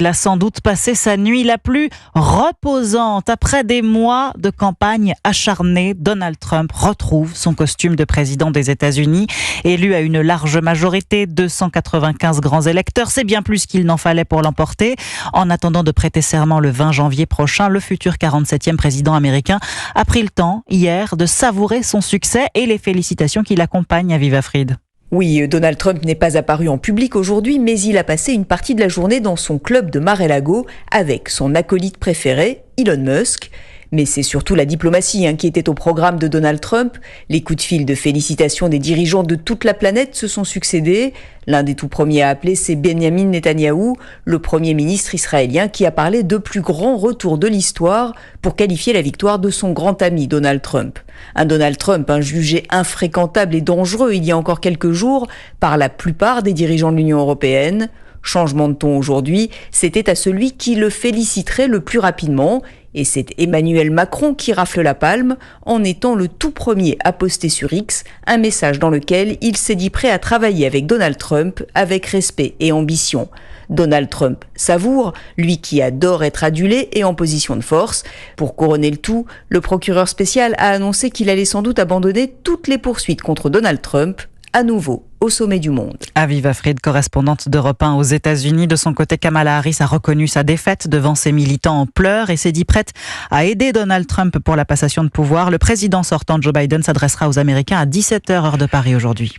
Il a sans doute passé sa nuit la plus reposante. Après des mois de campagne acharnée, Donald Trump retrouve son costume de président des États-Unis. Élu à une large majorité, 295 grands électeurs, c'est bien plus qu'il n'en fallait pour l'emporter. En attendant de prêter serment le 20 janvier prochain, le futur 47e président américain a pris le temps, hier, de savourer son succès et les félicitations qui l'accompagnent à Viva Fried. Oui, Donald Trump n'est pas apparu en public aujourd'hui, mais il a passé une partie de la journée dans son club de Mar-a-Lago avec son acolyte préféré, Elon Musk. Mais c'est surtout la diplomatie qui était au programme de Donald Trump. Les coups de fil de félicitations des dirigeants de toute la planète se sont succédés. L'un des tout premiers à appeler, c'est Benjamin Netanyahou, le premier ministre israélien, qui a parlé de plus grand retour de l'histoire pour qualifier la victoire de son grand ami Donald Trump. Un Donald Trump jugé infréquentable et dangereux il y a encore quelques jours par la plupart des dirigeants de l'Union européenne. Changement de ton aujourd'hui, c'était à celui qui le féliciterait le plus rapidement. Et c'est Emmanuel Macron qui rafle la palme en étant le tout premier à poster sur X un message dans lequel il s'est dit prêt à travailler avec Donald Trump avec respect et ambition. Donald Trump savoure, lui qui adore être adulé et en position de force. Pour couronner le tout, le procureur spécial a annoncé qu'il allait sans doute abandonner toutes les poursuites contre Donald Trump, à nouveau au sommet du monde. Aviva Fried, correspondante d'Europe 1 aux États-Unis. De son côté, Kamala Harris a reconnu sa défaite devant ses militants en pleurs et s'est dit prête à aider Donald Trump pour la passation de pouvoir. Le président sortant Joe Biden s'adressera aux Américains à 17h heure de Paris aujourd'hui.